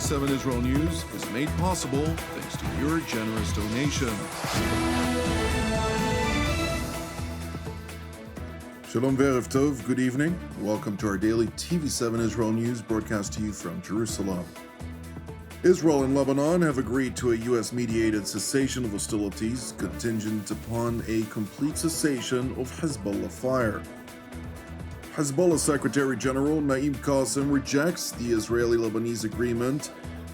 TV7 Israel News is made possible thanks to your generous donations. Shalom ve'erev tov, good evening. Welcome to our daily TV7 Israel News broadcast to you from Jerusalem. Israel and Lebanon have agreed to a U.S.-mediated cessation of hostilities contingent upon a complete cessation of Hezbollah fire. Hezbollah Secretary General Naim Qassem rejects the Israeli-Lebanese agreement,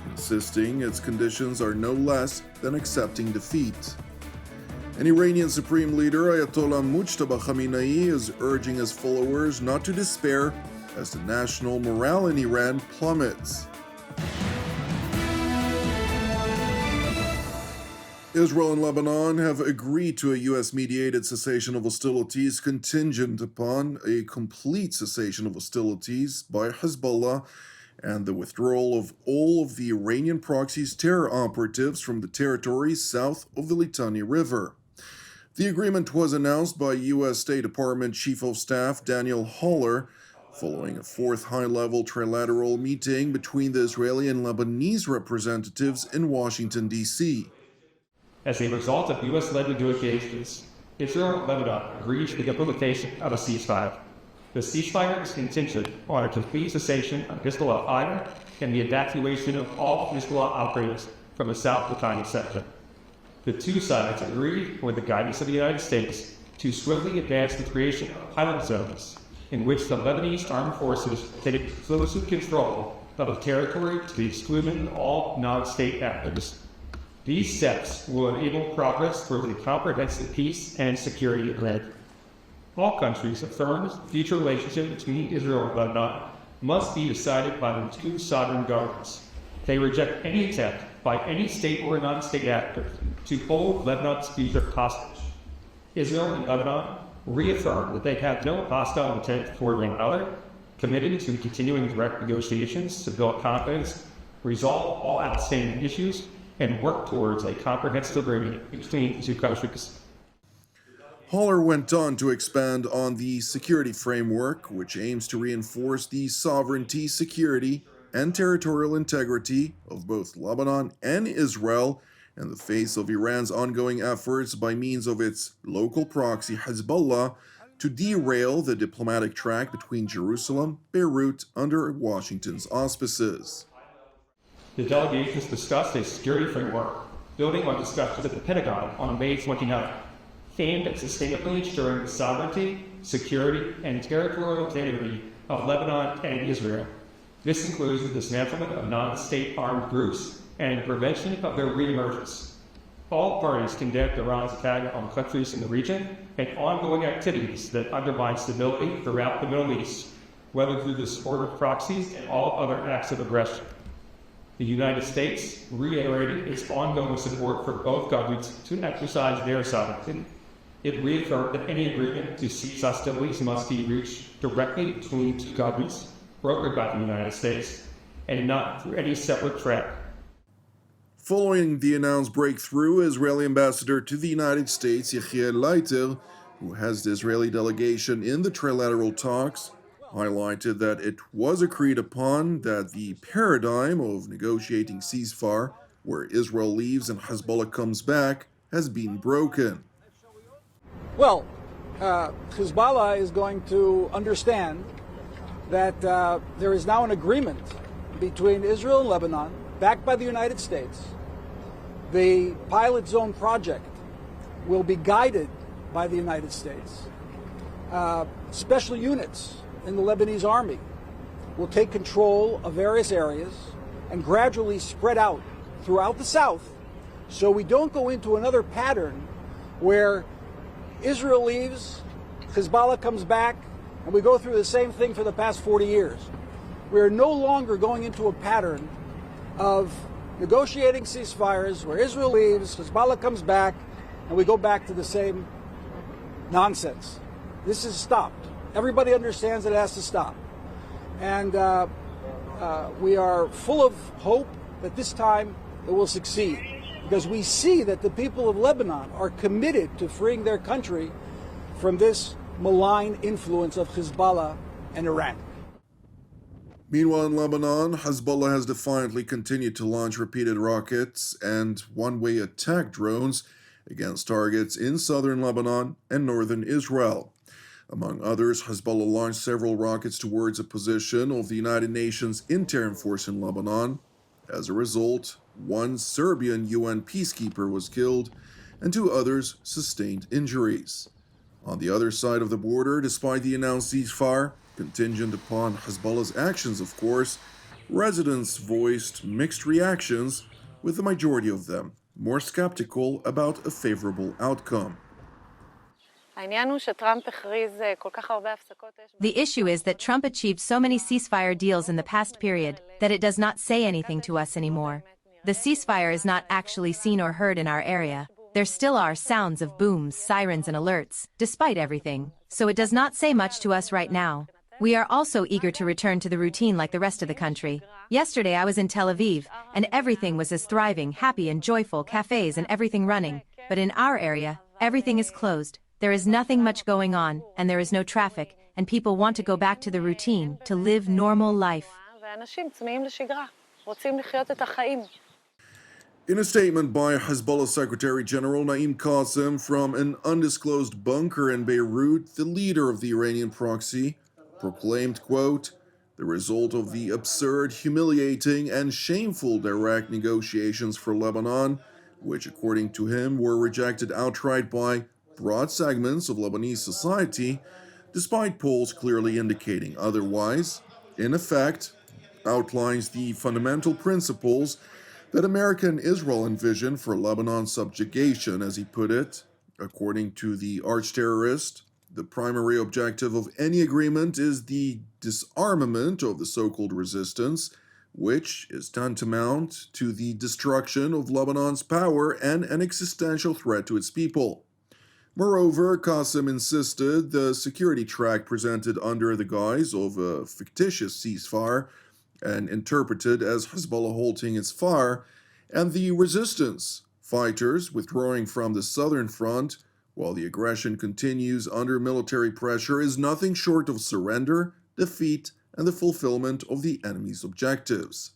insisting its conditions are no less than accepting defeat. An Iranian Supreme Leader, Ayatollah Mujtaba Khamenei, is urging his followers not to despair as the national morale in Iran plummets. Israel and Lebanon have agreed to a U.S.-mediated cessation of hostilities contingent upon a complete cessation of hostilities by Hezbollah and the withdrawal of all of the Iranian proxy's terror operatives from the territories south of the Litani River. The agreement was announced by U.S. State Department Chief of Staff Daniel Haller following a fourth high-level trilateral meeting between the Israeli and Lebanese representatives in Washington, D.C. As a result of U.S.-led negotiations, Israel and Lebanon agreed to the implementation of a ceasefire. The ceasefire is contingent on a complete cessation of Hezbollah fire and the evacuation of all Hezbollah operatives from the South Litani sector. The two sides agreed, with the guidance of the United States, to swiftly advance the creation of pilot zones in which the Lebanese armed forces take exclusive control of the territory to the exclusion of all non-state actors. These steps will enable progress toward a comprehensive peace and security ahead. All countries affirm the future relationship between Israel and Lebanon must be decided by the two sovereign governments. They reject any attempt by any state or non-state actor to hold Lebanon's future hostage. Israel and Lebanon reaffirm that they have no hostile intent toward one another, committed to continuing direct negotiations to build confidence, resolve all outstanding issues, and work towards a comprehensive agreement between the two countries. Haller went on to expand on the security framework, which aims to reinforce the sovereignty, security, and territorial integrity of both Lebanon and Israel in the face of Iran's ongoing efforts by means of its local proxy Hezbollah to derail the diplomatic track between Jerusalem, Beirut, under Washington's auspices. The delegations discussed a security framework, building on discussions at the Pentagon on May 29, aimed at sustainably ensuring the sovereignty, security, and territorial integrity of Lebanon and Israel. This includes the dismantlement of non-state armed groups and prevention of their reemergence. All parties condemned Iran's attack on countries in the region and ongoing activities that undermine stability throughout the Middle East, whether through the support of proxies and all other acts of aggression. The United States reiterated its ongoing support for both governments to exercise their sovereignty. It reaffirmed that any agreement to cease hostilities must be reached directly between two governments, brokered by the United States, and not through any separate track. Following the announced breakthrough, Israeli ambassador to the United States, Yechiel Leiter, who has the Israeli delegation in the trilateral talks, highlighted that it was agreed upon that the paradigm of negotiating ceasefire, where Israel leaves and Hezbollah comes back, has been broken. Well, Hezbollah is going to understand that there is now an agreement between Israel and Lebanon, backed by the United States. The pilot zone project will be guided by the United States. Special units in the Lebanese army will take control of various areas and gradually spread out throughout the south, so we don't go into another pattern where Israel leaves, Hezbollah comes back, and we go through the same thing for the past 40 years. We are no longer going into a pattern of negotiating ceasefires where Israel leaves, Hezbollah comes back, and we go back to the same nonsense. This is stopped. Everybody understands that it has to stop. And we are full of hope that this time it will succeed, because we see that the people of Lebanon are committed to freeing their country from this malign influence of Hezbollah and Iran. Meanwhile, in Lebanon, Hezbollah has defiantly continued to launch repeated rockets and one-way attack drones against targets in southern Lebanon and northern Israel. Among others, Hezbollah launched several rockets towards a position of the United Nations interim force in Lebanon. As a result, one Serbian UN peacekeeper was killed and two others sustained injuries. On the other side of the border, despite the announced ceasefire, contingent upon Hezbollah's actions, of course, residents voiced mixed reactions, with the majority of them more skeptical about a favorable outcome. The issue is that Trump achieved so many ceasefire deals in the past period that it does not say anything to us anymore. The ceasefire is not actually seen or heard in our area. There still are sounds of booms, sirens and alerts, despite everything, so it does not say much to us right now. We are also eager to return to the routine like the rest of the country. Yesterday I was in Tel Aviv, and everything was as thriving, happy and joyful, cafes and everything running. But in our area, everything is closed. There is nothing much going on, and there is no traffic, and people want to go back to the routine, to live normal life. In a statement by Hezbollah Secretary General Naim Qassem from an undisclosed bunker in Beirut, the leader of the Iranian proxy proclaimed, quote, "The result of the absurd, humiliating, and shameful direct negotiations for Lebanon, which according to him were rejected outright by broad segments of Lebanese society, despite polls clearly indicating otherwise, in effect, outlines the fundamental principles that America and Israel envision for Lebanon's subjugation," as he put it. According to the arch-terrorist, the primary objective of any agreement is the disarmament of the so-called resistance, which is tantamount to the destruction of Lebanon's power and an existential threat to its people. Moreover, Qassem insisted the security track presented under the guise of a fictitious ceasefire and interpreted as Hezbollah halting its fire, and the resistance fighters withdrawing from the southern front while the aggression continues under military pressure, is nothing short of surrender, defeat, and the fulfillment of the enemy's objectives.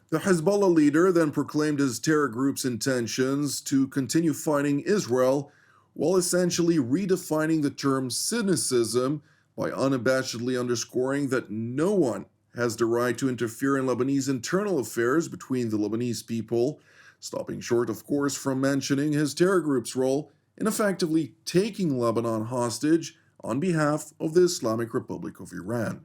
The Hezbollah leader then proclaimed his terror group's intentions to continue fighting Israel, while essentially redefining the term cynicism by unabashedly underscoring that no one has the right to interfere in Lebanese internal affairs between the Lebanese people, stopping short, of course, from mentioning his terror group's role in effectively taking Lebanon hostage on behalf of the Islamic Republic of Iran.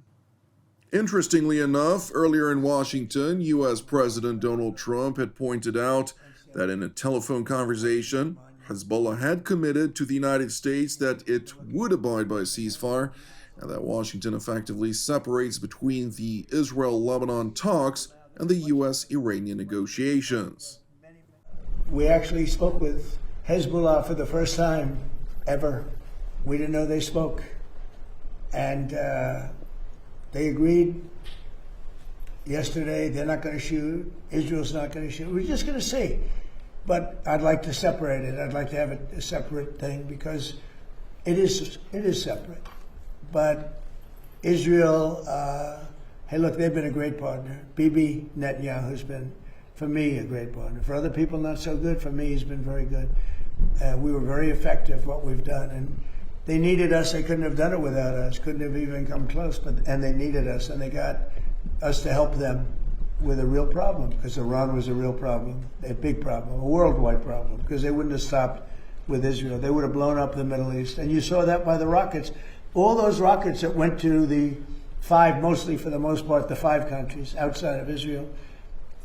Interestingly enough, earlier in Washington, U.S. President Donald Trump had pointed out that in a telephone conversation, Hezbollah had committed to the United States that it would abide by a ceasefire, and that Washington effectively separates between the Israel-Lebanon talks and the U.S.-Iranian negotiations. We actually spoke with Hezbollah for the first time ever. We didn't know they spoke. And they agreed yesterday they're not going to shoot, Israel's not going to shoot. We're just going to see. But I'd like to separate it. I'd like to have it a separate thing because it is separate. But Israel, hey, look, they've been a great partner. Bibi Netanyahu's been, for me, a great partner. For other people, not so good. For me, he's been very good. We were very effective, what we've done. And they needed us. They couldn't have done it without us. Couldn't have even come close. And they needed us. And they got us to help them with a real problem, because Iran was a real problem, a big problem, a worldwide problem, because they wouldn't have stopped with Israel. They would have blown up the Middle East. And you saw that by the rockets. All those rockets that went to the five, mostly for the most part, the 5 countries outside of Israel,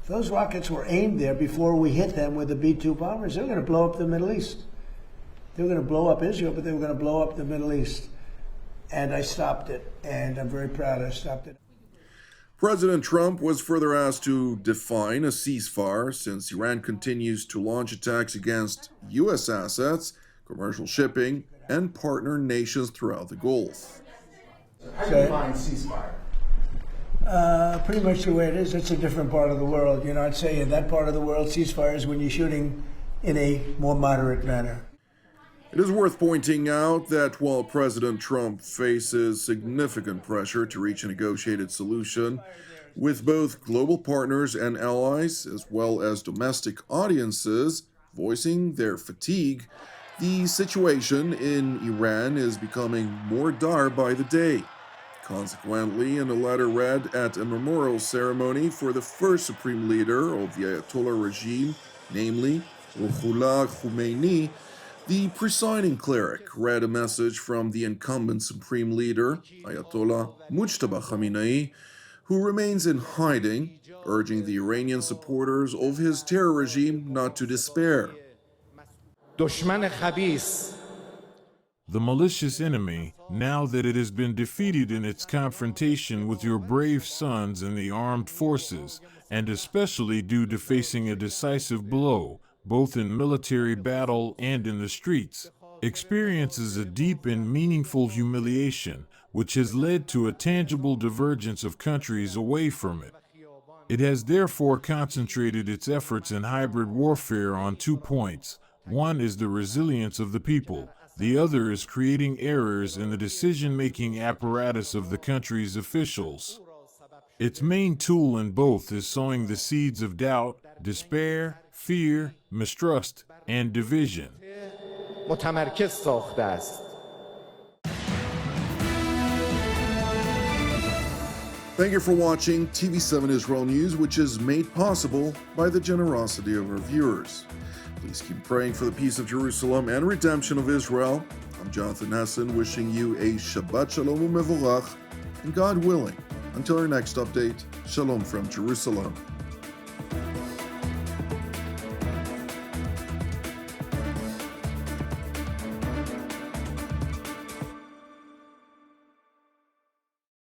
those rockets were aimed there before we hit them with the B-2 bombers. They were going to blow up the Middle East. They were going to blow up Israel, but they were going to blow up the Middle East. And I stopped it, and I'm very proud I stopped it. President Trump was further asked to define a ceasefire since Iran continues to launch attacks against U.S. assets, commercial shipping, and partner nations throughout the Gulf. How do you define ceasefire? Pretty much the way it is. It's a different part of the world. You know, I'd say in that part of the world, ceasefire is when you're shooting in a more moderate manner. It is worth pointing out that while President Trump faces significant pressure to reach a negotiated solution with both global partners and allies, as well as domestic audiences voicing their fatigue, the situation in Iran is becoming more dire by the day. Consequently, in a letter read at a memorial ceremony for the first supreme leader of the Ayatollah regime, namely Mujtaba Khamenei, the presiding cleric read a message from the incumbent supreme leader, Ayatollah Mujtaba Khamenei, who remains in hiding, urging the Iranian supporters of his terror regime not to despair. The malicious enemy, now that it has been defeated in its confrontation with your brave sons in the armed forces, and especially due to facing a decisive blow, both in military battle and in the streets, experiences a deep and meaningful humiliation, which has led to a tangible divergence of countries away from it. It has therefore concentrated its efforts in hybrid warfare on 2 points. One is the resilience of the people. The other is creating errors in the decision-making apparatus of the country's officials. Its main tool in both is sowing the seeds of doubt, despair, fear, mistrust, and division. Thank you for watching TV7Israel News, which is made possible by the generosity of our viewers. Please keep praying for the peace of Jerusalem and redemption of Israel. I'm Jonathan Hessen, wishing you a Shabbat Shalom u'Mevorach, and God willing, until our next update, Shalom from Jerusalem.